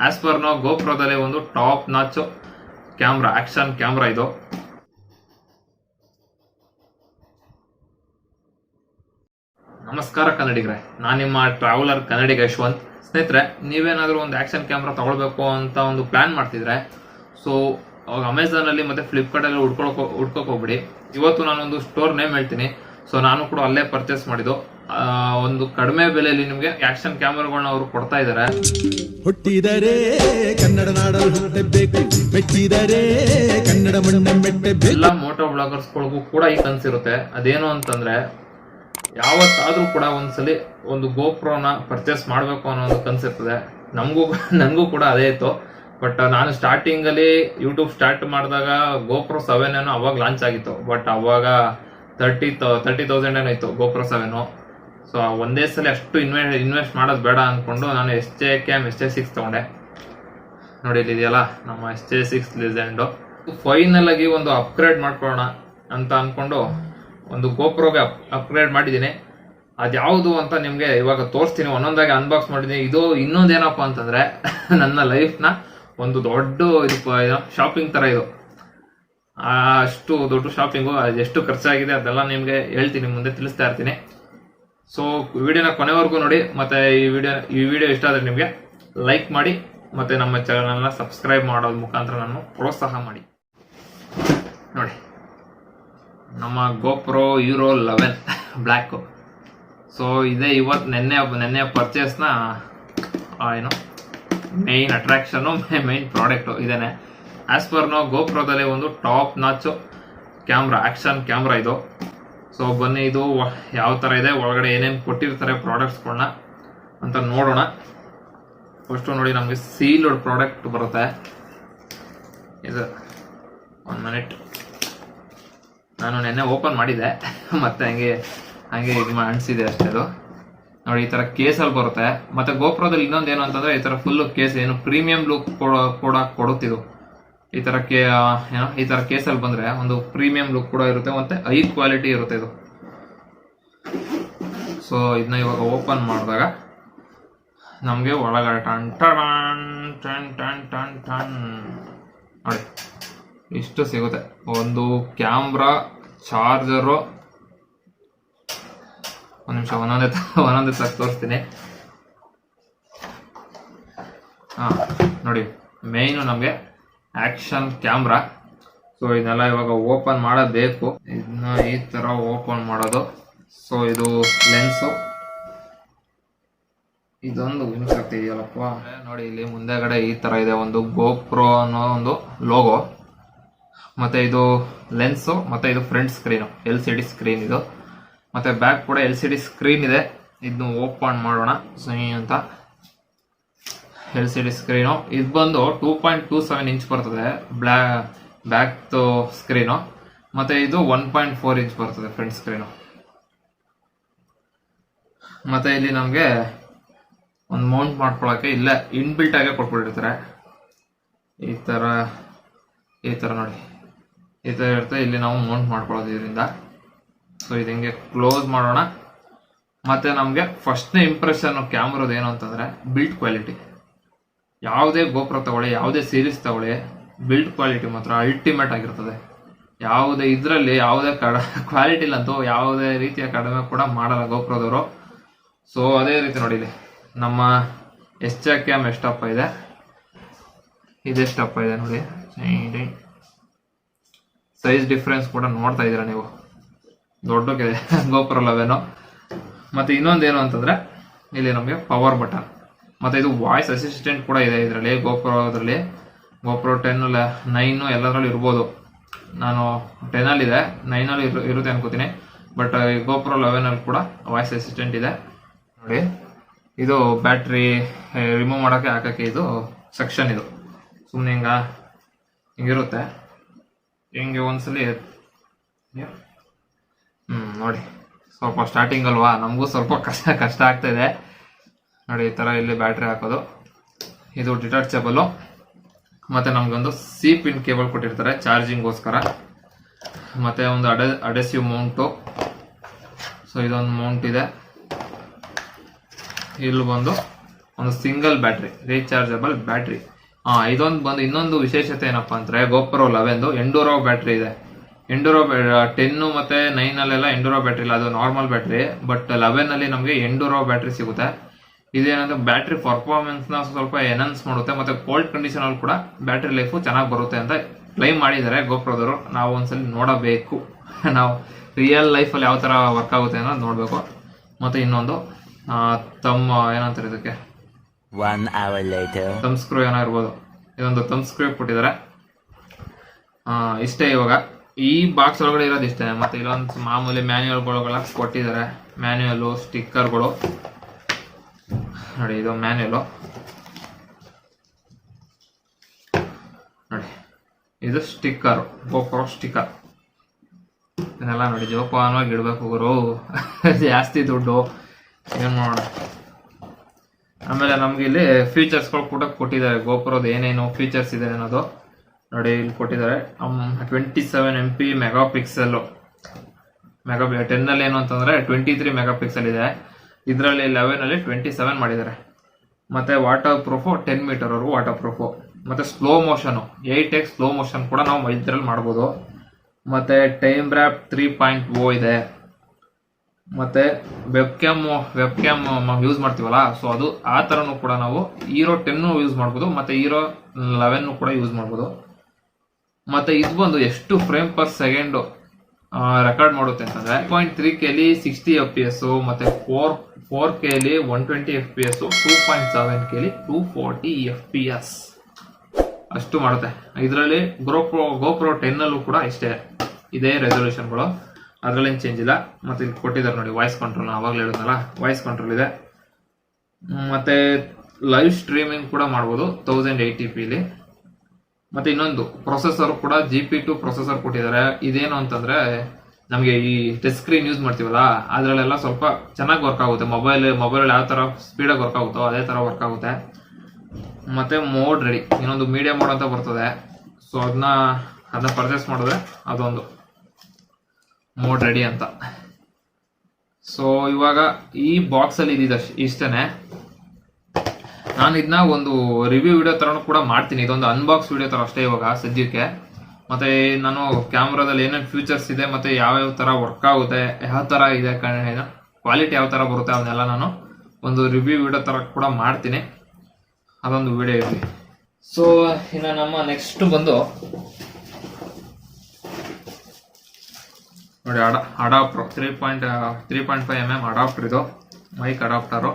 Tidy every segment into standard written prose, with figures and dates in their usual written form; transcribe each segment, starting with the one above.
As per ನಾವು ಗೋಪ್ರೋದಲ್ಲಿ ಒಂದು top notch camera, action camera ಇದು. ನಮಸ್ಕಾರ ಕನ್ನಡಿಗರೇ, ನಾನು ನಿಮ್ಮ ಟ್ರಾವೆಲರ್ ಕನ್ನಡಿಗ ಯಶವಂತ್. ಸ್ನೇಹಿತರೆ, ನೀವೇನಾದರೂ ಒಂದು ಆಕ್ಷನ್ ಕ್ಯಾಮ್ರಾ ತಗೊಳ್ಬೇಕು ಅಂತ ಒಂದು ಪ್ಲಾನ್ ಮಾಡ್ತಿದ್ರೆ ಸೊ ಅವಾಗ ಅಮೆಝಾನಲ್ಲಿ ಮತ್ತು ಫ್ಲಿಪ್ಕಾರ್ಟಲ್ಲಿ ಹುಡ್ಕೋಕೆ ಹೋಗ್ಬಿಡಿ. ಇವತ್ತು ನಾನೊಂದು ಸ್ಟೋರ್ ನೇಮ್ ಹೇಳ್ತೀನಿ. ಸೊ ನಾನು ಕೂಡ ಅಲ್ಲೇ ಪರ್ಚೇಸ್ ಮಾಡಿದ್ದು. ಒಂದು ಕಡಿಮೆ ಬೆಲೆಯಲ್ಲಿ ನಿಮಗೆ ಆಕ್ಷನ್ ಕ್ಯಾಮ್ರಾಗಳನ್ನ ಅವರು ಕೊಡ್ತಾ ಇದ್ದಾರೆ. ಹುಟ್ಟಿದರೆ ಕನ್ನಡ ನಾಡಲು ಹುಟ್ಟಬೇಕು, ಮೆಚ್ಚಿದರೆ ಕನ್ನಡ ಮಣ್ಣ ಮೆಟ್ಟಬೇಕು. ಎಲ್ಲ ಮೋಟೋ ಬ್ಲಾಗರ್ಸ್ಗಳಿಗೂ ಕೂಡ ಈ ಕನಸಿರುತ್ತೆ. ಅದೇನು ಅಂತಂದ್ರೆ, ಯಾವತ್ತಾದ್ರೂ ಕೂಡ ಒಂದ್ಸಲಿ ಒಂದು ಗೋಪ್ರೋನ ಪರ್ಚೇಸ್ ಮಾಡಬೇಕು ಅನ್ನೋ ಒಂದು ಕನಸಿರ್ತದೆ. ನನಗೂ ಕೂಡ ಅದೇ ಇತ್ತು. ಬಟ್ ನಾನು ಸ್ಟಾರ್ಟಿಂಗ್ ಅಲ್ಲಿ ಯೂಟ್ಯೂಬ್ ಸ್ಟಾರ್ಟ್ ಮಾಡಿದಾಗ ಗೋಪ್ರೋ 7 ಏನೋ ಅವಾಗ ಲಾಂಚ್ ಆಗಿತ್ತು. ಬಟ್ ಅವಾಗ 30,000 ಏನೋ ಇತ್ತು ಗೋಪ್ರೋ 7. ಸೊ ಒಂದೇ ಸಲ ಅಷ್ಟು ಇನ್ವೆಸ್ಟ್ ಮಾಡೋದು ಬೇಡ ಅಂದ್ಕೊಂಡು ನಾನು SJ6 ತಗೊಂಡೆ. ನೋಡಿ, ಇದೆಯಲ್ಲ ನಮ್ಮ SJ6 ಲೆಜೆಂಡು. ಫೈನಲ್ ಆಗಿ ಒಂದು ಅಪ್ಗ್ರೇಡ್ ಮಾಡ್ಕೊಳ್ಳೋಣ ಅಂತ ಅಂದ್ಕೊಂಡು ಒಂದು ಗೋಪ್ರೋಗೆ ಅಪ್ಗ್ರೇಡ್ ಮಾಡಿದ್ದೀನಿ. ಅದ್ಯಾವುದು ಅಂತ ನಿಮಗೆ ಇವಾಗ ತೋರಿಸ್ತೀನಿ, ಒಂದೊಂದಾಗಿ ಅನ್ಬಾಕ್ಸ್ ಮಾಡಿದ್ದೀನಿ. ಇದು ಇನ್ನೊಂದೇನಪ್ಪ ಅಂತಂದ್ರೆ, ನನ್ನ ಲೈಫ್ನ ಒಂದು ದೊಡ್ಡ ಶಾಪಿಂಗ್ ತರ ಇದು. ಅಷ್ಟು ದೊಡ್ಡ ಶಾಪಿಂಗು, ಎಷ್ಟು ಖರ್ಚಾಗಿದೆ ಅದೆಲ್ಲ ನಿಮಗೆ ಹೇಳ್ತೀನಿ, ಮುಂದೆ ತಿಳಿಸ್ತಾ ಇರ್ತೀನಿ. ಸೊ ವಿಡಿಯೋನ ಕೊನೆವರೆಗೂ ನೋಡಿ. ಮತ್ತೆ ಈ ವಿಡಿಯೋ ಇಷ್ಟ ಆದರೆ ನಿಮಗೆ ಲೈಕ್ ಮಾಡಿ, ಮತ್ತೆ ನಮ್ಮ ಚಾನಲ್ನ ಸಬ್ಸ್ಕ್ರೈಬ್ ಮಾಡೋದ್ರ ಮುಖಾಂತರ ನಾನು ಪ್ರೋತ್ಸಾಹ ಮಾಡಿ. ನೋಡಿ, ನಮ್ಮ GoPro Hero 11 ಬ್ಲ್ಯಾಕ್. ಸೊ ಇದೇ ಇವತ್ತು ನೆನ್ನೆ ಪರ್ಚೇಸ್ನ ಏನು ಮೇನ್ ಅಟ್ರಾಕ್ಷನು, ಮೇನ್ ಪ್ರಾಡಕ್ಟು ಇದೇನೆ. ಆಸ್ ಪರ್ ನಾವು ಗೋಪ್ರೋದಲ್ಲಿ ಒಂದು top notch camera, action camera ಇದು. ಸೊ ಬನ್ನಿ, ಇದು ಯಾವ ಥರ ಇದೆ, ಒಳಗಡೆ ಏನೇನು ಕೊಟ್ಟಿರ್ತಾರೆ ಪ್ರಾಡಕ್ಟ್ಸ್ಗಳನ್ನ ಅಂತ ನೋಡೋಣ. ಫಸ್ಟು ನೋಡಿ, ನಮಗೆ ಸೀಲ್ಡ್ ಪ್ರಾಡಕ್ಟ್ ಬರುತ್ತೆ ಇದು. 1 ಮಿನಿಟ್, ನಾನು ನೆನ್ನೆ ಓಪನ್ ಮಾಡಿದ್ದೆ, ಮತ್ತೆ ಹಂಗೆ ಇದು ಅನಿಸಿದೆ ಅಷ್ಟೇ. ಅದು ನೋಡಿ, ಈ ಥರ ಕೇಸಲ್ಲಿ ಬರುತ್ತೆ. ಮತ್ತೆ ಗೋಪ್ರೋದಲ್ಲಿ ಇನ್ನೊಂದು ಏನು ಅಂತಂದರೆ, ಈ ಥರ ಫುಲ್ಲು ಕೇಸ್ ಏನು ಪ್ರೀಮಿಯಂ ಲುಕ್ ಕೂಡ ಕೊಡುತ್ತಿದ್ದು. ಈ ಥರ ಈ ಥರ ಕೇಸಲ್ಲಿ ಬಂದರೆ ಒಂದು ಪ್ರೀಮಿಯಂ ಲುಕ್ ಕೂಡ ಇರುತ್ತೆ, ಮತ್ತೆ ಹೈ ಕ್ವಾಲಿಟಿ ಇರುತ್ತೆ ಇದು. ಸೊ ಇದನ್ನ ಇವಾಗ ಓಪನ್ ಮಾಡಿದಾಗ ನಮಗೆ ಒಳಗಡೆ ನೋಡಿ ಇಷ್ಟು ಸಿಗುತ್ತೆ. ಒಂದು ಕ್ಯಾಮ್ರಾ, ಚಾರ್ಜರು, ಒಂದು ನಿಮಿಷ ಒಂದೊಂದೇ ತರ ತೋರಿಸ್ತೀನಿ. ನೋಡಿ, ಮೇಯ್ನು ನಮಗೆ ಆಕ್ಷನ್ ಕ್ಯಾಮ್ರಾ. ಸೊ ಇದನ್ನೆಲ್ಲ ಇವಾಗ ಓಪನ್ ಮಾಡಬೇಕು. ಇದನ್ನ ಈ ತರ ಓಪನ್ ಮಾಡೋದು. ಸೊ ಇದು ಲೆನ್ಸು, ಇದೊಂದು ಇನ್ಸರ್ಟ್ ಇದೆಯಲ್ಲಪ್ಪ. ನೋಡಿ, ಇಲ್ಲಿ ಮುಂದೆಗಡೆ ಈ ತರ ಇದೆ, ಒಂದು ಗೋಪ್ರೋ ಅನ್ನೋ ಒಂದು ಲೋಗೋ. ಮತ್ತೆ ಇದು ಲೆನ್ಸು, ಮತ್ತೆ ಇದು ಫ್ರಂಟ್ ಸ್ಕ್ರೀನು, LCD ಸ್ಕ್ರೀನ್ ಇದು. ಮತ್ತೆ ಬ್ಯಾಕ್ ಕೂಡ LCD ಸ್ಕ್ರೀನ್ ಇದೆ. ಇದನ್ನು ಓಪನ್ ಮಾಡೋಣ ಅಂತ. LCD ಸ್ಕ್ರೀನು ಇದು ಬಂದು 2.27 ಇಂಚ್ ಬರ್ತದೆ ಬ್ಯಾಕ್ ಸ್ಕ್ರೀನು. ಮತ್ತೆ ಇದು 1.4 ಇಂಚ್ ಬರ್ತದೆ ಫ್ರಂಟ್ ಸ್ಕ್ರೀನು. ಮತ್ತೆ ಇಲ್ಲಿ ನಮಗೆ ಒಂದು ಮೌಂಟ್ ಮಾಡ್ಕೊಳಕ್ಕೆ ಇಲ್ಲೇ ಇನ್ಬಿಲ್ಟ್ ಆಗೇ ಕೊಟ್ಬಿಟ್ಟಿರ್ತಾರೆ. ಈ ತರ ನೋಡಿ, ಈ ತರ ಇರುತ್ತೆ. ಇಲ್ಲಿ ನಾವು ಮೌಂಟ್ ಮಾಡ್ಕೊಳ್ಳೋದು ಇದರಿಂದ. ಸೊ ಇದು ಹಿಂಗೆ ಕ್ಲೋಸ್ ಮಾಡೋಣ. ಮತ್ತೆ ನಮಗೆ ಫಸ್ಟ್ನೇ ಇಂಪ್ರೆಷನ್ ಕ್ಯಾಮ್ರಾದ ಏನು ಅಂತಂದ್ರೆ, ಬಿಲ್ಡ್ ಕ್ವಾಲಿಟಿ. ಯಾವುದೇ ಗೋಪ್ರೋ ತಗೊಳ್ಳಿ, ಯಾವುದೇ ಸೀರೀಸ್ ತಗೊಳ್ಳಿ, ಬಿಲ್ಡ್ ಕ್ವಾಲಿಟಿ ಮಾತ್ರ ಅಲ್ಟಿಮೇಟ್ ಆಗಿರ್ತದೆ. ಯಾವುದೇ ಇದರಲ್ಲಿ ಯಾವುದೇ ಕ್ವಾಲಿಟಿಲಂತೂ ಯಾವುದೇ ರೀತಿಯ ಕಡಿಮೆ ಕೂಡ ಮಾಡಲ್ಲ ಗೋಪ್ರೋದವರು. ಸೊ ಅದೇ ರೀತಿ ನೋಡಿ, ಇಲ್ಲಿ ನಮ್ಮ SJ ಕ್ಯಾಮ್ ಎಷ್ಟಪ್ಪ ಇದೆ, ಇದೆಷ್ಟಪ್ಪ ಇದೆ ನೋಡಿ. ಸೈಜ್ ಡಿಫ್ರೆನ್ಸ್ ಕೂಡ ನೋಡ್ತಾ ಇದ್ದೀರಾ ನೀವು, ದೊಡ್ಡಕ್ಕಿದೆ GoPro 11. ಮತ್ತೆ ಇನ್ನೊಂದೇನು ಅಂತಂದ್ರೆ, ಇಲ್ಲಿ ನಮಗೆ ಪವರ್ ಬಟನ್, ಮತ್ತೆ ಇದು ವಾಯ್ಸ್ ಅಸಿಸ್ಟೆಂಟ್ ಕೂಡ ಇದೆ ಇದರಲ್ಲಿ. ಗೋಪ್ರೋದ್ರಲ್ಲಿ GoPro 10, 9 ಎಲ್ಲದರಲ್ಲೂ ಇರ್ಬೋದು. ನಾನು 10 ಇದೆ, 9 ಇರುತ್ತೆ ಅನ್ಕೋತೀನಿ. ಬಟ್ GoPro 11 ಕೂಡ ವಾಯ್ಸ್ ಅಸಿಸ್ಟೆಂಟ್ ಇದೆ. ನೋಡಿ, ಇದು ಬ್ಯಾಟ್ರಿ ರಿಮೂವ್ ಮಾಡೋಕ್ಕೆ ಹಾಕೋಕ್ಕೆ ಇದು ಸೆಕ್ಷನ್. ಇದು ಸುಮ್ಮನೆ ಹಿಂಗಿರುತ್ತೆ. ಹಿಂಗೆ ಒಂದ್ಸಲಿ ನೋಡಿ, ಸ್ವಲ್ಪ ಸ್ಟಾರ್ಟಿಂಗ್ ಅಲ್ವಾ, ನಮಗೂ ಸ್ವಲ್ಪ ಕಷ್ಟ ಆಗ್ತಾ ಇದೆ. ನೋಡಿ, ಈ ಥರ ಇಲ್ಲಿ ಬ್ಯಾಟ್ರಿ ಹಾಕೋದು. ಇದು ಡಿಟಾಚಬಲು. ಮತ್ತು ನಮಗೊಂದು C ಪಿನ್ ಕೇಬಲ್ ಕೊಟ್ಟಿರ್ತಾರೆ ಚಾರ್ಜಿಂಗ್ಗೋಸ್ಕರ. ಮತ್ತು ಒಂದು ಅಡೆಸಿವ್ ಮೌಂಟು. ಸೊ ಇದೊಂದು ಮೌಂಟ್ ಇದೆ. ಇಲ್ಲಿ ಬಂದು ಒಂದು ಸಿಂಗಲ್ ಬ್ಯಾಟ್ರಿ, ರೀಚಾರ್ಜಬಲ್ ಬ್ಯಾಟ್ರಿ. ಇದೊಂದು ಬಂದು ಇನ್ನೊಂದು ವಿಶೇಷತೆ ಏನಪ್ಪಾ ಅಂದ್ರೆ GoPro 11 ಎಂಡೂರೋ ಬ್ಯಾಟ್ರಿ ಇದೆ. ಎಂಡೂರೋ 10 ಮತ್ತೆ 9 ಅಲ್ಲೆಲ್ಲ ಎಂಡೂರೋ ಬ್ಯಾಟ್ರಿ ಇಲ್ಲ, ಅದು ನಾರ್ಮಲ್ ಬ್ಯಾಟ್ರಿ. ಬಟ್ 11 ಅಲ್ಲಿ ನಮಗೆ ಎಂಡೂರೋ ಬ್ಯಾಟ್ರಿ ಸಿಗುತ್ತೆ. ಇದೇನಂದ್ರೆ ಬ್ಯಾಟ್ರಿ ಪರ್ಫಾರ್ಮೆನ್ಸ್ ನ ಸ್ವಲ್ಪ ಎನನ್ಸ್ ಮಾಡುತ್ತೆ, ಮತ್ತೆ ಕೋಲ್ಡ್ ಕಂಡೀಷನ್ ಅಲ್ಲಿ ಕೂಡ ಬ್ಯಾಟ್ರಿ ಲೈಫ್ ಚೆನ್ನಾಗಿ ಬರುತ್ತೆ ಅಂತ ಕ್ಲೈಮ್ ಮಾಡಿದ್ದಾರೆ GoProದವರು. ನಾವು ಒಂದ್ಸಲಿ ನೋಡಬೇಕು, ನಾವು ರಿಯಲ್ ಲೈಫ್ ಅಲ್ಲಿ ಯಾವ ತರ ವರ್ಕ್ ಆಗುತ್ತೆ ಅನ್ನೋದು ನೋಡ್ಬೇಕು. ಮತ್ತೆ ಇನ್ನೊಂದು ಏನಂತಾರೆ ಇದಕ್ಕೆ, 1 hour later. ಥಂಬ್ ಸ್ಕ್ರೂ ಏನೋ ಇರ್ಬೋದು, ಇದೊಂದು ಥಂಬ್ ಸ್ಕ್ರೂ ಕೊಟ್ಟಿದ್ದಾರೆ. ಇಷ್ಟೇ. ಇವಾಗ ಈ ಬಾಕ್ಸ್ ಒಳಗಡೆ ಇರೋದು ಇಷ್ಟೇ. ಮತ್ತೆ ಇಲ್ಲೊಂದು ಮಾಮೂಲಿ ಮ್ಯಾನ್ಯುಯಲ್ಗಳೆಲ್ಲ ಕೊಟ್ಟಿದ್ದಾರೆ, ಮ್ಯಾನ್ಯುಯಲ್, ಸ್ಟಿಕ್ಕರ್ಗಳು. ನೋಡಿ ಇದು ಮ್ಯಾನ್ಯುಯಲ್, ನೋಡಿ ಇದು ಸ್ಟಿಕ್ಕರ್, GoPro ಸ್ಟಿಕ್ಕರ್. ಇದನ್ನೆಲ್ಲ ನೋಡಿ ಜೋಪಾನವಾಗಿ ಇಡ್ಬೇಕು ಗುರು, ಜಾಸ್ತಿ ದುಡ್ಡು ಏನ್ ಮಾಡೋಣ. ಆಮೇಲೆ ನಮ್ಗೆ ಇಲ್ಲಿ ಫೀಚರ್ಸ್ಗಳು ಕೂಡ ಕೊಟ್ಟಿದ್ದಾರೆ, GoProದು ಏನೇನು ಫೀಚರ್ಸ್ ಇದೆ ಅನ್ನೋದು ನೋಡಿ ಇಲ್ಲಿ ಕೊಟ್ಟಿದ್ದಾರೆ. 27 MP ಮೆಗಾ ಪಿಕ್ಸೆಲ್, 10 ಅಲ್ಲಿ ಏನು ಅಂತಂದ್ರೆ 23 ಮೆಗಾ ಪಿಕ್ಸೆಲ್ ಇದೆ. ಇದರಲ್ಲಿ 11 ಅಲ್ಲಿ 27 ಮಾಡಿದ್ದಾರೆ. ಮತ್ತೆ ವಾಟರ್ ಪ್ರೂಫ್ 10 ಮೀಟರ್ ವರೆಗೂ ವಾಟರ್ ಪ್ರೂಫ್. ಮತ್ತೆ slow motion 8x slow motion ಕೂಡ ನಾವು ಇದರಲ್ಲಿ ಮಾಡ್ಬೋದು. ಮತ್ತೆ ಟೈಮ್ ರ್ಯಾಪ್ 3.0 ಇದೆ. ಮತ್ತೆ ವೆಬ್ ಕ್ಯಾಮ್ ಯೂಸ್ ಮಾಡ್ತೀವಲ್ಲ, ಸೊ ಅದು ಆ ತರನು ಕೂಡ ನಾವು Hero 10 ಯೂಸ್ ಮಾಡ್ಬೋದು, ಮತ್ತೆ Hero 11 ಕೂಡ ಯೂಸ್ ಮಾಡ್ಬೋದು. ಮತ್ತೆ ಇದು ಬಂದು ಎಷ್ಟು ಫ್ರೇಮ್ ಪರ್ ಸೆಕೆಂಡ್ ರೆಕಾರ್ಡ್ ಮಾಡುತ್ತೆ ಅಂತಂದ್ರೆ 3K 60 FPS, ಮತ್ತೆ 4K 120 FPS, 2.7K 240 FPS ಅಷ್ಟು ಮಾಡುತ್ತೆ. ಇದರಲ್ಲಿ GoPro 10 ಅಲ್ಲೂ ಕೂಡ ಇಷ್ಟೇ ಇದೇ ರೆಸಲ್ಯೂಷನ್ಗಳು, ಅದ್ರಲ್ಲೇನು ಚೇಂಜ್ ಇಲ್ಲ. ಮತ್ತೆ ಇಲ್ಲಿ ಕೊಟ್ಟಿದ್ದಾರೆ ನೋಡಿ ವಾಯ್ಸ್ ಕಂಟ್ರೋಲ್, ಅವಾಗಲೇ ಹೇಳಿದ್ನಲ್ಲ ವಾಯ್ಸ್ ಕಂಟ್ರೋಲ್ ಇದೆ. ಮತ್ತೆ ಲೈವ್ ಸ್ಟ್ರೀಮಿಂಗ್ ಕೂಡ ಮಾಡ್ಬೋದು 1080p. ಮತ್ತೆ ಇನ್ನೊಂದು ಪ್ರೊಸೆಸರ್ ಕೂಡ GP2 ಪ್ರೊಸೆಸರ್ ಕೊಟ್ಟಿದ್ದಾರೆ. ಇದೇನು ಅಂತಂದ್ರೆ ನಮಗೆ ಈ ಟಚ್ ಸ್ಕ್ರೀನ್ ಯೂಸ್ ಮಾಡ್ತೀವಲ್ಲ, ಅದ್ರಲ್ಲೆಲ್ಲ ಸ್ವಲ್ಪ ಚೆನ್ನಾಗಿ ವರ್ಕ್ ಆಗುತ್ತೆ. ಮೊಬೈಲ್ ಯಾವ ತರ ಸ್ಪೀಡಾಗಿ ವರ್ಕ್ ಆಗುತ್ತೋ ಅದೇ ತರ ವರ್ಕ್ ಆಗುತ್ತೆ. ಮತ್ತೆ ಮೋಡ್ ರೆಡಿ, ಇನ್ನೊಂದು ಮೀಡಿಯಂ ಮೋಡ್ ಅಂತ ಬರ್ತದೆ. ಸೊ ಅದನ್ನ ಪರ್ಚೇಸ್ ಮಾಡಿದ್ರೆ ಅದೊಂದು ಮೋಡ್ ರೆಡಿ ಅಂತ. ಸೊ ಇವಾಗ ಈ ಬಾಕ್ಸ್ ಅಲ್ಲಿ ಇದಿದೆ ಇಷ್ಟೇನೆ. ನಾನು ಇದನ್ನ ಒಂದು ರಿವ್ಯೂ ವಿಡಿಯೋ ತರನು ಕೂಡ ಮಾಡ್ತೀನಿ, ಇದೊಂದು ಅನ್ಬಾಕ್ಸ್ ವಿಡಿಯೋ ತರ ಅಷ್ಟೇ ಇವಾಗ ಸದ್ಯಕ್ಕೆ. ಮತ್ತೆ ನಾನು ಕ್ಯಾಮ್ರಾದಲ್ಲಿ ಏನೇನು ಫೀಚರ್ಸ್ ಇದೆ, ಮತ್ತೆ ಯಾವ್ಯಾವ ತರ ವರ್ಕ್ ಆಗುತ್ತೆ, ಯಾವ ತರ ಇದೆ, ಕ್ವಾಲಿಟಿ ಯಾವ ತರ ಬರುತ್ತೆ, ಅವನ್ನೆಲ್ಲ ನಾನು ಒಂದು ರಿವ್ಯೂ ವಿಡಿಯೋ ತರ ಕೂಡ ಮಾಡ್ತೀನಿ. ಅದೊಂದು ವಿಡಿಯೋ ಇರಲಿ. ಸೊ ಇನ್ನು ನಮ್ಮ ನೆಕ್ಸ್ಟ್ ಬಂದು ನೋಡಿ ಅಡಾಪ್ಟರ್ 3.5 mm ಅಡಾಪ್ಟರ್, ಇದು ಮೈಕ್ ಅಡಾಪ್ಟರು.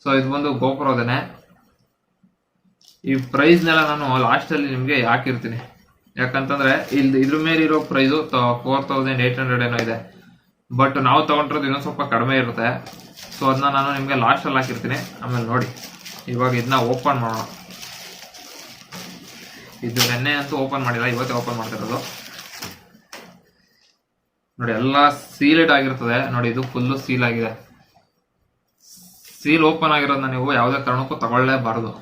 ಸೊ ಇದು ಬಂದು GoProದೇನೆ. ಈ ಪ್ರೈಸ್ನೆಲ್ಲ ನಾನು ಲಾಸ್ಟಲ್ಲಿ ನಿಮಗೆ ಹಾಕಿರ್ತೀನಿ, ಯಾಕಂತಂದ್ರೆ ಇದ್ರ ಮೇಲೆ ಇರೋ ಪ್ರೈಸು 4800 ಏನೋ ಇದೆ. ಬಟ್ ನಾವು ತಗೊಂಡಿರೋದು ಇನ್ನೊಂದು ಸ್ವಲ್ಪ ಕಡಿಮೆ ಇರುತ್ತೆ. ಸೊ ಅದನ್ನ ನಾನು ನಿಮಗೆ ಲಾಸ್ಟಲ್ಲಿ ಹಾಕಿರ್ತೀನಿ, ಆಮೇಲೆ ನೋಡಿ. ಇವಾಗ ಇದನ್ನ ಓಪನ್ ಮಾಡೋಣ. ಇದು ನೆನ್ನೆ ಅಂತೂ ಓಪನ್ ಮಾಡಿಲ್ಲ, ಇವತ್ತೇ ಓಪನ್ ಮಾಡ್ತಿರೋದು. ನೋಡಿ ಎಲ್ಲ ಸೀಲ್ಡ್ ಆಗಿರ್ತದೆ. ನೋಡಿ ಇದು ಫುಲ್ಲು ಸೀಲ್ ಆಗಿದೆ. ಸೀಲ್ ಓಪನ್ ಆಗಿರೋದನ್ನ ನೀವು ಯಾವುದೇ ಕಾರಣಕ್ಕೂ ತಗೊಳ್ಳೇಬಾರದು.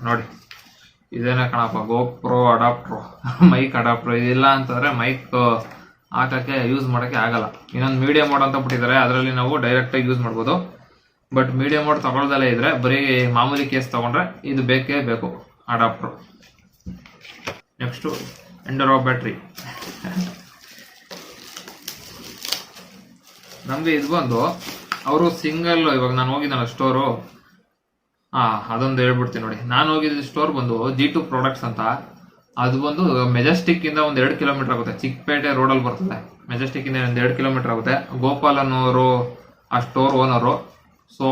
ನೋಡಿ ಇದೇನೇ ಕಣಪ್ಪ, GoPro ಅಡಾಪ್ಟರ್, ಮೈಕ್ ಅಡಾಪ್ಟರ್. ಇದಿಲ್ಲ ಅಂತಂದ್ರೆ ಮೈಕ್ ಹಾಕಕ್ಕೆ ಯೂಸ್ ಮಾಡೋಕ್ಕೆ ಆಗಲ್ಲ. ಇನ್ನೊಂದು ಮೀಡಿಯಂ ಮೋಡ್ ಅಂತ ಬಿಟ್ಟಿದ್ದಾರೆ, ಅದರಲ್ಲಿ ನಾವು ಡೈರೆಕ್ಟ್ ಆಗಿ ಯೂಸ್ ಮಾಡ್ಬೋದು. ಬಟ್ ಮೀಡಿಯಂ ಮೋಡ್ ತಗೊಳ್ದಲ್ಲೇ ಇದ್ರೆ ಬರೀ ಮಾಮೂಲಿ ಕೇಸ್ ತಗೊಂಡ್ರೆ ಇದು ಬೇಕೇ ಬೇಕು ಅಡಾಪ್ಟರ್. Next ಎಂಡೂರೋ battery. ನಮಗೆ ಇದು ಬಂದು ಅವರು ಸಿಂಗಲ್, ಇವಾಗ ನಾನು ಹೋಗಿದ್ದಲ್ಲ ಸ್ಟೋರು, ಅದೊಂದು ಹೇಳ್ಬಿಡ್ತೀನಿ ನೋಡಿ. ನಾನು ಹೋಗಿದ್ದ ಸ್ಟೋರ್ ಬಂದು G2 ಪ್ರಾಡಕ್ಟ್ಸ್ ಅಂತ. ಅದು ಬಂದು ಮೆಜೆಸ್ಟಿಕ್ ಇಂದ ಒಂದು 2 ಕಿಲೋಮೀಟರ್ ಆಗುತ್ತೆ, ಚಿಕ್ಕಪೇಟೆ ರೋಡಲ್ಲಿ ಬರ್ತದೆ. ಮೆಜೆಸ್ಟಿಕ್ ಇಂದ ಒಂದು 2 ಕಿಲೋಮೀಟರ್ ಆಗುತ್ತೆ. ಗೋಪಾಲ್ ಅನ್ನೋರು ಆ ಸ್ಟೋರ್ ಓನರು. ಸೊ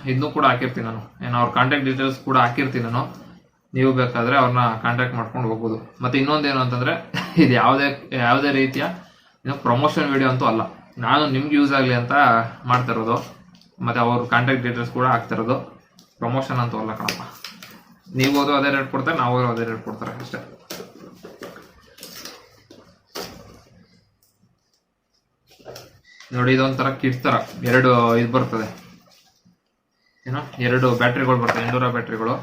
ಇದನ್ನು ಕೂಡ ಹಾಕಿರ್ತೀನಿ ನಾನು, ಅವ್ರ ಕಾಂಟ್ಯಾಕ್ಟ್ ಡೀಟೇಲ್ಸ್ ಕೂಡ ಹಾಕಿರ್ತೀನಿ ನಾನು. ನೀವು ಬೇಕಾದ್ರೆ ಅವ್ರನ್ನ ಕಾಂಟ್ಯಾಕ್ಟ್ ಮಾಡ್ಕೊಂಡು ಹೋಗ್ಬೋದು. ಮತ್ತೆ ಇನ್ನೊಂದೇನು ಅಂತಂದ್ರೆ ಇದು ಯಾವುದೇ ರೀತಿಯ ಪ್ರಮೋಷನ್ ವಿಡಿಯೋ ಅಂತೂ ಅಲ್ಲ, ನಾನು ನಿಮ್ಗೆ ಯೂಸ್ ಆಗಲಿ ಅಂತ ಮಾಡ್ತಾ ಇರೋದು. ಮತ್ತೆ ಅವ್ರ ಕಾಂಟ್ಯಾಕ್ಟ್ ಡೀಟೇಲ್ಸ್ ಕೂಡ ಹಾಕ್ತಿರೋದು, ಪ್ರಮೋಷನ್ ಅಂತೂ ಅಲ್ಲ ಕಣಪ್ಪ. ನೀವು ಹೋದ್ರು ಅದೇ ರೇಟ್ ಕೊಡ್ತಾರೆ, ನಾವು ಅದೇ ರೇಟ್ ಕೊಡ್ತಾರೆ ಅಷ್ಟೇ. ನೋಡಿ ಇದೊಂಥರ ಕಿಟ್ ತರ 2 ಇದು ಬರ್ತದೆ, ಏನೋ 2 ಬ್ಯಾಟ್ರಿಗಳು ಬರ್ತವೆ, ಎಂಡೂರೋ ಬ್ಯಾಟ್ರಿಗಳು.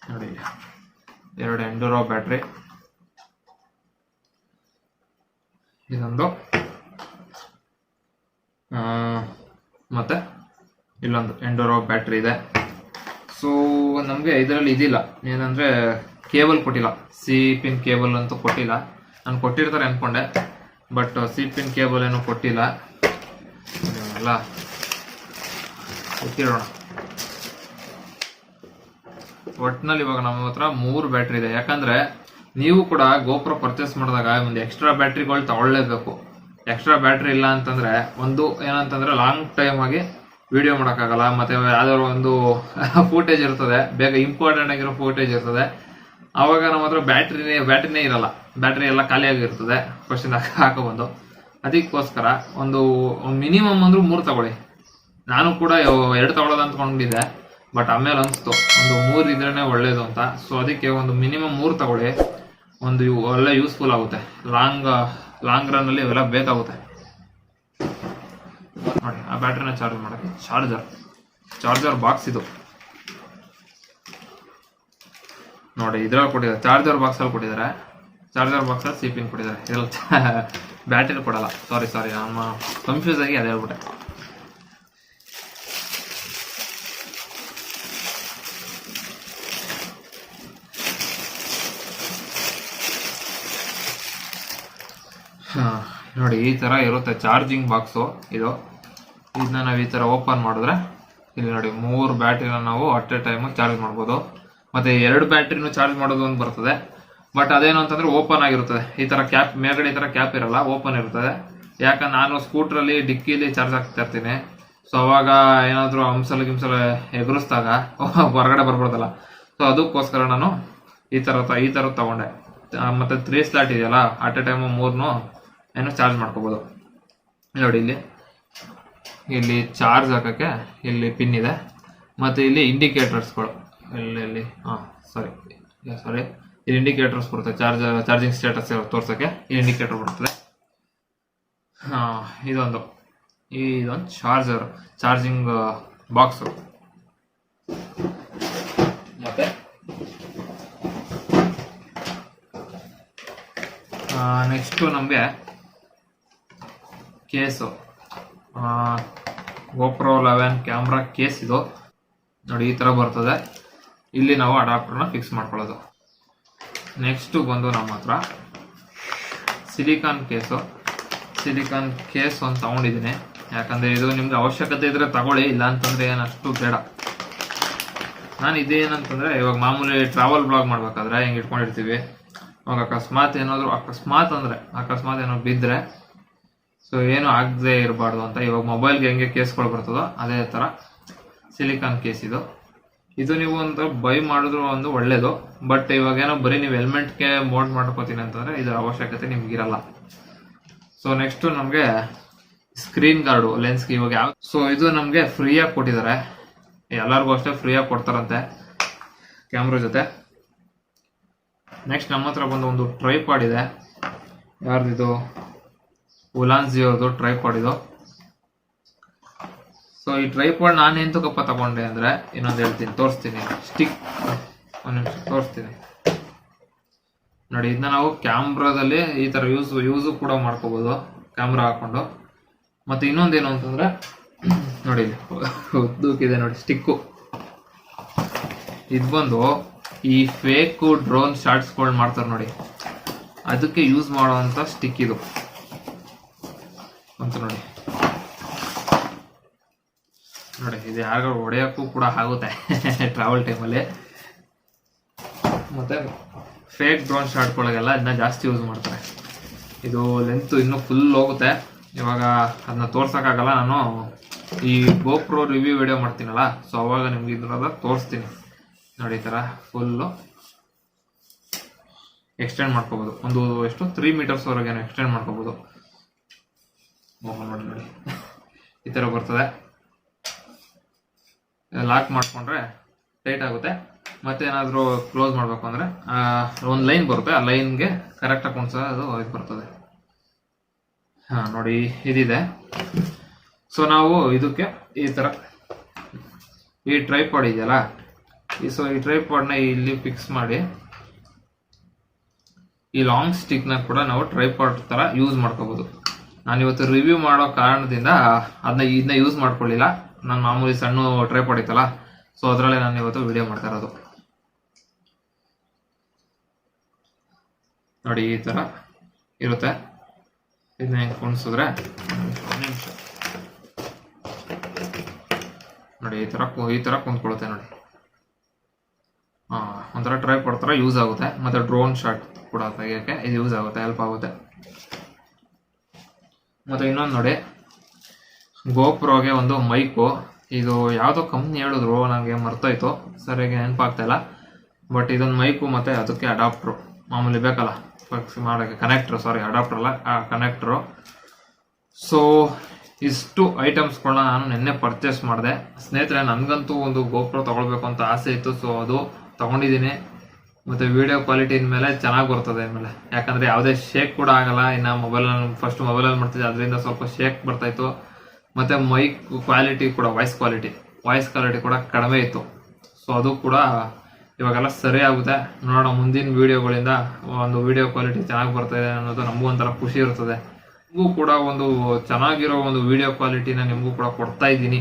ನೋಡಿ 2 ಎಂಡೂರೋ ಬ್ಯಾಟ್ರಿ. ಇದೊಂದು ಮತ್ತು ಇಲ್ಲೊಂದು ಎಂಡೋರೋ ಬ್ಯಾಟ್ರಿ ಇದೆ. ಸೊ ನಮಗೆ ಇದರಲ್ಲಿ ಇದಿಲ್ಲ, ಏನಂದರೆ ಕೇಬಲ್ ಕೊಟ್ಟಿಲ್ಲ, ಸಿ ಪಿನ್ ಕೇಬಲ್ ಅಂತೂ ಕೊಟ್ಟಿಲ್ಲ. ನಾನು ಕೊಟ್ಟಿರ್ತಾರೆ ಅಂದ್ಕೊಂಡೆ, ಬಟ್ ಸಿ ಪಿನ್ ಕೇಬಲ್ ಏನೂ ಕೊಟ್ಟಿಲ್ಲ. ಎಲ್ಲ ಗೊತ್ತಿರೋಣ. ಒಟ್ಟಿನಲ್ಲಿ ಇವಾಗ ನಮ್ಮ ಹತ್ರ 3 ಬ್ಯಾಟ್ರಿ ಇದೆ. ಯಾಕಂದರೆ ನೀವು ಕೂಡ GoPro ಪರ್ಚೇಸ್ ಮಾಡಿದಾಗ ಒಂದು ಎಕ್ಸ್ಟ್ರಾ ಬ್ಯಾಟ್ರಿಗಳು ತಗೊಳ್ಳೇಬೇಕು. ಎಕ್ಸ್ಟ್ರಾ ಬ್ಯಾಟ್ರಿ ಇಲ್ಲ ಅಂತಂದರೆ ಒಂದು ಏನಂತಂದರೆ ಲಾಂಗ್ ಟೈಮ್ ಆಗಿ ವಿಡಿಯೋ ಮಾಡೋಕ್ಕಾಗಲ್ಲ. ಮತ್ತು ಯಾವ್ದಾದ್ರು ಒಂದು ಫೂಟೇಜ್ ಇರ್ತದೆ, ಬೇಗ ಇಂಪಾರ್ಟೆಂಟ್ ಆಗಿರೋ ಫೂಟೇಜ್ ಇರ್ತದೆ, ಆವಾಗ ನಮ್ಮ ಹತ್ರ ಬ್ಯಾಟ್ರಿನೇ ಇರಲ್ಲ, ಬ್ಯಾಟ್ರಿ ಎಲ್ಲ ಖಾಲಿಯಾಗಿರ್ತದೆ ಫಸ್ಟಿಂದ ಹಾಕೋಬಂದು. ಅದಕ್ಕೋಸ್ಕರ ಒಂದು ಮಿನಿಮಮ್ ಅಂದರೂ 3 ತಗೊಳ್ಳಿ. ನಾನು ಕೂಡ 2 ತಗೊಳ್ಳೋದು ಅಂದ್ಕೊಂಡಿದ್ದೆ, ಬಟ್ ಆಮೇಲೆ ಅನಿಸ್ತು ಒಂದು 3 ಇದ್ರೇ ಒಳ್ಳೇದು ಅಂತ. ಸೊ ಅದಕ್ಕೆ ಒಂದು ಮಿನಿಮಮ್ 3 ತಗೊಳ್ಳಿ, ಒಂದು ಒಳ್ಳೆ ಯೂಸ್ಫುಲ್ ಆಗುತ್ತೆ. ಲಾಂಗ್ ರನ್ನಲ್ಲಿ ಇವೆಲ್ಲ ಬೇಕಾಗುತ್ತೆ. ನೋಡಿ, ಆ ಬ್ಯಾಟ್ರಿನ ಚಾರ್ಜ್ ಮಾಡೋಕ್ಕೆ ಚಾರ್ಜರ್ ಬಾಕ್ಸ್ ಇದು ನೋಡಿ, ಇದ್ರಲ್ಲಿ ಕೊಟ್ಟಿದ್ದಾರೆ. ಚಾರ್ಜರ್ ಬಾಕ್ಸಲ್ಲಿ ಕೊಟ್ಟಿದ್ದಾರೆ, ಚಾರ್ಜರ್ ಬಾಕ್ಸಲ್ಲಿ ಸಿ ಪಿನ್ ಕೊಟ್ಟಿದ್ದಾರೆ. ಇದ್ರಲ್ಲಿ ಬ್ಯಾಟ್ರಿ ಕೊಡಲ್ಲ. ಸಾರಿ ನಮ್ಮ ಕನ್ಫ್ಯೂಸ್ ಆಗಿ ಅದೇ ಹೇಳ್ಬಿಟ್ಟೆ. ನೋಡಿ, ಈ ಥರ ಇರುತ್ತೆ ಚಾರ್ಜಿಂಗ್ ಬಾಕ್ಸು ಇದು. ಇದನ್ನ ನಾವು ಈ ಥರ ಓಪನ್ ಮಾಡಿದ್ರೆ ಇಲ್ಲಿ ನೋಡಿ 3 ಬ್ಯಾಟ್ರಿನ ನಾವು ಅಟ್ ಎ ಟೈಮ್ ಚಾರ್ಜ್ ಮಾಡ್ಬೋದು. ಮತ್ತು 2 ಬ್ಯಾಟ್ರಿನೂ ಚಾರ್ಜ್ ಮಾಡೋದು ಒಂದು ಬರ್ತದೆ. ಬಟ್ ಅದೇನು ಅಂತಂದರೆ ಓಪನ್ ಆಗಿರುತ್ತದೆ. ಈ ಥರ ಕ್ಯಾಪ್ ಮೇಲ್ಗಡೆ ಈ ಥರ ಕ್ಯಾಪ್ ಇರಲ್ಲ, ಓಪನ್ ಇರ್ತದೆ. ಯಾಕಂದ್ರೆ ನಾನು ಸ್ಕೂಟ್ರಲ್ಲಿ ಡಿಕ್ಕಿಲಿ ಚಾರ್ಜ್ ಹಾಕ್ತಾ ಇರ್ತೀನಿ. ಸೊ ಅವಾಗ ಏನಾದರೂ ಗಿಮ್ಸಲ ಎಗರಿಸಿದಾಗ ಹೊರಗಡೆ ಬರ್ಬೋದಲ್ಲ. ಸೊ ಅದಕ್ಕೋಸ್ಕರ ನಾನು ಈ ಥರ ತೊಗೊಂಡೆ. ಮತ್ತು 3 ಸ್ಲಾಟ್ ಇದೆಯಲ್ಲ, ಅಟ್ ಎ ಟೈಮು 3 ಏನು ಚಾರ್ಜ್ ಮಾಡ್ಕೋಬೋದು. ನೋಡಿ, ಇಲ್ಲಿ ಚಾರ್ಜ್ ಹಾಕೋಕ್ಕೆ ಇಲ್ಲಿ ಪಿನ್ ಇದೆ. ಮತ್ತು ಇಲ್ಲಿ ಇಂಡಿಕೇಟರ್ಸ್ಗಳು ಇಲ್ಲಿ ಇಲ್ಲಿ ಇಂಡಿಕೇಟರ್ಸ್ ಬರುತ್ತೆ. ಚಾರ್ಜಿಂಗ್ ಸ್ಟೇಟಸ್ ತೋರ್ಸೋಕ್ಕೆ ಈ ಇಂಡಿಕೇಟರ್ ಬರ್ತದೆ. ಇದೊಂದು ಚಾರ್ಜಿಂಗ್ ಬಾಕ್ಸು. ಮತ್ತು ನೆಕ್ಸ್ಟು ನಮಗೆ ಕೇಸು, GoPro 11 ಕ್ಯಾಮ್ರಾ ಕೇಸ್ ಇದು ನೋಡಿ, ಈ ಥರ ಬರ್ತದೆ. ಇಲ್ಲಿ ನಾವು ಅಡಾಪ್ಟರ್ನ ಫಿಕ್ಸ್ ಮಾಡ್ಕೊಳ್ಳೋದು. ನೆಕ್ಸ್ಟು ಬಂದು ನಮ್ಮ ಹತ್ರ ಸಿಲಿಕಾನ್ ಕೇಸ್ ಒಂದು ತೊಗೊಂಡಿದ್ದೀನಿ. ಯಾಕಂದರೆ ಇದು ನಿಮ್ಗೆ ಅವಶ್ಯಕತೆ ಇದ್ದರೆ ತಗೊಳ್ಳಿ, ಇಲ್ಲ ಅಂತಂದರೆ ಏನಷ್ಟು ಬೇಡ. ನಾನು ಇದೇನಂತಂದರೆ ಇವಾಗ ಮಾಮೂಲಿ ಟ್ರಾವೆಲ್ ಬ್ಲಾಗ್ ಮಾಡಬೇಕಾದ್ರೆ ಹಿಂಗೆ ಇಟ್ಕೊಂಡಿರ್ತೀವಿ. ಅವಾಗ ಅಕಸ್ಮಾತ್ ಏನೋ ಬಿದ್ದರೆ ಸೊ ಏನೂ ಆಗದೆ ಇರಬಾರ್ದು ಅಂತ ಇವಾಗ ಮೊಬೈಲ್ಗೆ ಹೆಂಗೆ ಕೇಸ್ಗಳು ಬರ್ತದೋ ಅದೇ ಥರ ಸಿಲಿಕಾನ್ ಕೇಸ್ ಇದು ನೀವು ಒಂದು ಬೈ ಮಾಡಿದ್ರು ಒಂದು ಒಳ್ಳೇದು. ಬಟ್ ಇವಾಗ ಏನೋ ಬರೀ ನೀವು ಹೆಲ್ಮೆಟ್ಗೆ ಮೋಲ್ಡ್ ಮಾಡ್ಕೋತೀನಿ ಅಂತಂದರೆ ಇದರ ಅವಶ್ಯಕತೆ ನಿಮ್ಗಿರಲ್ಲ. ಸೊ ನೆಕ್ಸ್ಟು ನಮಗೆ ಸ್ಕ್ರೀನ್ ಗಾರ್ಡು ಲೆನ್ಸ್ಗೆ ಇವಾಗ ಸೊ ಇದು ನಮಗೆ ಫ್ರೀಯಾಗಿ ಕೊಟ್ಟಿದ್ದಾರೆ. ಎಲ್ಲರಿಗೂ ಅಷ್ಟೇ ಫ್ರೀಯಾಗಿ ಕೊಡ್ತಾರಂತೆ ಕ್ಯಾಮ್ರಾ ಜೊತೆ. ನೆಕ್ಸ್ಟ್ ನಮ್ಮ ಹತ್ರ ಬಂದು ಒಂದು ಟ್ರೈಪಾಡ್ ಇದೆ. ಯಾರ್ದಿದು? ಉಲಾನ್ಜಿ ಅವ್ರದ್ದು ಟ್ರೈಪಾಡ್ ಇದು. ಸೊ ಈ ಟ್ರೈಪಾಡ್ ನಾನು ಎಂತಕ್ಕಪ್ಪ ತಗೊಂಡೆ ಅಂದರೆ ಇನ್ನೊಂದು ಹೇಳ್ತೀನಿ, ತೋರಿಸ್ತೀನಿ. ಸ್ಟಿಕ್ ಒಂದು ನಿಮಿಷ ತೋರಿಸ್ತೀನಿ ನೋಡಿ. ಇದನ್ನ ನಾವು ಕ್ಯಾಮ್ರಾದಲ್ಲಿ ಈ ಥರ ಯೂಸು ಕೂಡ ಮಾಡ್ಕೋಬೋದು ಕ್ಯಾಮ್ರಾ ಹಾಕ್ಕೊಂಡು. ಮತ್ತು ಇನ್ನೊಂದೇನು ಅಂತಂದರೆ ನೋಡಿ, ಉದ್ದಕ್ಕಿದೆ ನೋಡಿ ಸ್ಟಿಕ್ಕು. ಇದು ಬಂದು ಈ ಫೇಕು ಡ್ರೋನ್ ಶಾರ್ಟ್ಸ್ಗಳು ಮಾಡ್ತಾರೆ ನೋಡಿ, ಅದಕ್ಕೆ ಯೂಸ್ ಮಾಡೋವಂಥ ಸ್ಟಿಕ್ ಇದು ಅಂತ ನೋಡಿ. ಇದು ಯಾರು ಹೊಡೆಯೋಕ್ಕೂ ಕೂಡ ಆಗುತ್ತೆ ಟ್ರಾವೆಲ್ ಟೈಮಲ್ಲಿ. ಮತ್ತು ಫೇಕ್ ಡ್ರೋನ್ ಶಾಟ್ಗಳಿಗೆಲ್ಲ ಇದನ್ನ ಜಾಸ್ತಿ ಯೂಸ್ ಮಾಡ್ತಾರೆ. ಇದು ಲೆಂತ್ ಇನ್ನೂ ಫುಲ್ ಹೋಗುತ್ತೆ. ಇವಾಗ ಅದನ್ನ ತೋರ್ಸೋಕ್ಕಾಗಲ್ಲ, ನಾನು ಈ GoPro ರಿವ್ಯೂ ವಿಡಿಯೋ ಮಾಡ್ತೀನಲ್ಲ, ಸೊ ಅವಾಗ ನಿಮ್ಗೆ ಇದ್ರದ ತೋರಿಸ್ತೀನಿ ನೋಡಿ. ಈ ಥರ ಫುಲ್ಲು ಎಕ್ಸ್ಟೆಂಡ್ ಮಾಡ್ಕೋಬೋದು. ಒಂದು 3 ಮೀಟರ್ಸ್ವರೆಗೇನು ಎಕ್ಸ್ಟೆಂಡ್ ಮಾಡ್ಕೋಬೋದು. ನೋಡಿ ಈ ಥರ ಬರ್ತದೆ. ಲಾಕ್ ಮಾಡಿಕೊಂಡ್ರೆ ಟೈಟ್ ಆಗುತ್ತೆ. ಮತ್ತೇನಾದರೂ ಕ್ಲೋಸ್ ಮಾಡಬೇಕು ಅಂದರೆ ಒಂದು ಲೈನ್ ಬರುತ್ತೆ, ಆ ಲೈನ್ಗೆ ಕರೆಕ್ಟಾಗಿ ಕುಣಿಸೋದು ಇದು ಬರ್ತದೆ. ನೋಡಿ ಇದಿದೆ. ಸೊ ನಾವು ಇದಕ್ಕೆ ಈ ಥರ ಈ ಟ್ರೈಪಾಡ್ ಇದೆಯಲ್ಲ, ಈ ಟ್ರೈಪಾಡ್ನ ಇಲ್ಲಿ ಫಿಕ್ಸ್ ಮಾಡಿ ಈ ಲಾಂಗ್ ಸ್ಟಿಕ್ನ ಕೂಡ ನಾವು ಟ್ರೈಪಾಡ್ ಥರ ಯೂಸ್ ಮಾಡ್ಕೋಬೋದು. ನಾನಿವತ್ತು ರಿವ್ಯೂ ಮಾಡೋ ಕಾರಣದಿಂದ ಇದನ್ನ ಯೂಸ್ ಮಾಡ್ಕೊಳ್ಳಿಲ್ಲ. ನಾನು ಮಾಮೂಲಿ ಸಣ್ಣ ಟ್ರೈಪಾಡ್ ಇತ್ತಲ್ಲ, ಸೊ ಅದರಲ್ಲೇ ನಾನು ಇವತ್ತು ವಿಡಿಯೋ ಮಾಡ್ತಾ ಇರೋದು. ನೋಡಿ ಈ ಥರ ಇರುತ್ತೆ. ಇದನ್ನ ಹೆಂಗೆ ಕುಣಿಸಿದ್ರೆ ನೋಡಿ ಈ ಥರ ಕುಂತ್ಕೊಳ್ಳುತ್ತೆ ನೋಡಿ. ಒಂಥರ ಟ್ರೈಪಾಡ್ ಥರ ಯೂಸ್ ಆಗುತ್ತೆ. ಮತ್ತು ಡ್ರೋನ್ ಶಾಟ್ ಕೂಡ ತೆಗಿಯೋಕ್ಕೆ ಇದು ಯೂಸ್ ಆಗುತ್ತೆ, ಹೆಲ್ಪ್ ಆಗುತ್ತೆ. ಮತ್ತು ಇನ್ನೊಂದು ನೋಡಿ, ಗೋಪ್ರೋಗೆ ಒಂದು ಮೈಕು. ಇದು ಯಾವುದೋ ಕಂಪ್ನಿ ಹೇಳಿದ್ರು, ನನಗೆ ಮರ್ತೋಯ್ತು, ಸರಿಯಾಗಿ ನೆನಪಾಗ್ತಾಯಿಲ್ಲ. ಬಟ್ ಇದೊಂದು ಮೈಕು ಮತ್ತು ಅದಕ್ಕೆ ಅಡಾಪ್ಟ್ರು ಮಾಮೂಲಿ ಬೇಕಲ್ಲ ಫಿಕ್ಸ್ ಮಾಡೋಕ್ಕೆ, ಅಡಾಪ್ಟರ್ ಅಲ್ಲ, ಕನೆಕ್ಟ್ರು. ಸೊ ಇಷ್ಟು ಐಟಮ್ಸ್ಗಳನ್ನ ನಾನು ನಿನ್ನೆ ಪರ್ಚೇಸ್ ಮಾಡಿದೆ ಸ್ನೇಹಿತರೆ. ನನಗಂತೂ ಒಂದು ಗೋಪ್ರೋ ತೊಗೊಳ್ಬೇಕು ಅಂತ ಆಸೆ ಇತ್ತು, ಸೊ ಅದು ತೊಗೊಂಡಿದ್ದೀನಿ. ಮತ್ತು ವಿಡಿಯೋ ಕ್ವಾಲಿಟಿ ಮೇಲೆ ಚೆನ್ನಾಗಿ ಬರ್ತದೆ ಆಮೇಲೆ, ಯಾಕಂದರೆ ಯಾವುದೇ ಶೇಕ್ ಕೂಡ ಆಗಲ್ಲ. ಇನ್ನು ಫಸ್ಟ್ ಮೊಬೈಲಲ್ಲಿ ಮಾಡ್ತಿದ್ದೆ, ಅದರಿಂದ ಸ್ವಲ್ಪ ಶೇಕ್ ಬರ್ತಾಯಿತ್ತು. ಮತ್ತು ಮೈಕ್ ಕ್ವಾಲಿಟಿ ಕೂಡ, ವಾಯ್ಸ್ ಕ್ವಾಲಿಟಿ ಕೂಡ ಕಡಿಮೆ ಇತ್ತು. ಸೊ ಅದು ಕೂಡ ಇವಾಗೆಲ್ಲ ಸರಿ ಆಗುತ್ತೆ. ನೋಡೋಣ ಮುಂದಿನ ವೀಡಿಯೋಗಳಿಂದ ಒಂದು ವಿಡಿಯೋ ಕ್ವಾಲಿಟಿ ಚೆನ್ನಾಗಿ ಬರ್ತಾಯಿದೆ ಅನ್ನೋದು ನಮಗೂ ಒಂಥರ ಖುಷಿ ಇರ್ತದೆ. ನಿಮಗೂ ಕೂಡ ಒಂದು ಚೆನ್ನಾಗಿರೋ ಒಂದು ವಿಡಿಯೋ ಕ್ವಾಲಿಟಿನ ನಿಮಗೂ ಕೂಡ ಕೊಡ್ತಾ ಇದ್ದೀನಿ.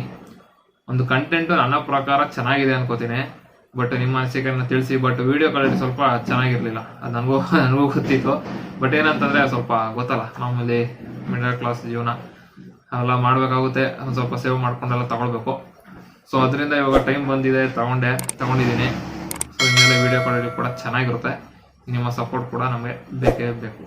ಒಂದು ಕಂಟೆಂಟು ನನ್ನ ಪ್ರಕಾರ ಚೆನ್ನಾಗಿದೆ ಅನ್ಕೋತೀನಿ. ಬಟ್ ನಿಮ್ಮ ಅನಿಸಿಕೆಯನ್ನು ತಿಳಿಸಿ. ಬಟ್ ವಿಡಿಯೋ ಕ್ವಾಲಿಟಿ ಸ್ವಲ್ಪ ಚೆನ್ನಾಗಿರಲಿಲ್ಲ, ಅದು ನನಗೂ ಗೊತ್ತಿತ್ತು. ಬಟ್ ಏನಂತಂದರೆ ಸ್ವಲ್ಪ ಗೊತ್ತಲ್ಲ, ಮಾಮೂಲಿ ಮಿಡಲ್ ಕ್ಲಾಸ್ ಜೀವನ ಎಲ್ಲ ಮಾಡಬೇಕಾಗುತ್ತೆ. ಒಂದು ಸ್ವಲ್ಪ ಸೇವ್ ಮಾಡ್ಕೊಂಡೆಲ್ಲ ತಗೊಳ್ಬೇಕು. ಸೊ ಅದರಿಂದ ಇವಾಗ ಟೈಮ್ ಬಂದಿದೆ, ತಗೊಂಡಿದ್ದೀನಿ. ಸೊ ಇನ್ಮೇಲೆ ವಿಡಿಯೋ ಕ್ವಾಲಿಟಿ ಕೂಡ ಚೆನ್ನಾಗಿರುತ್ತೆ. ನಿಮ್ಮ ಸಪೋರ್ಟ್ ಕೂಡ ನಮಗೆ ಬೇಕೇ ಬೇಕು.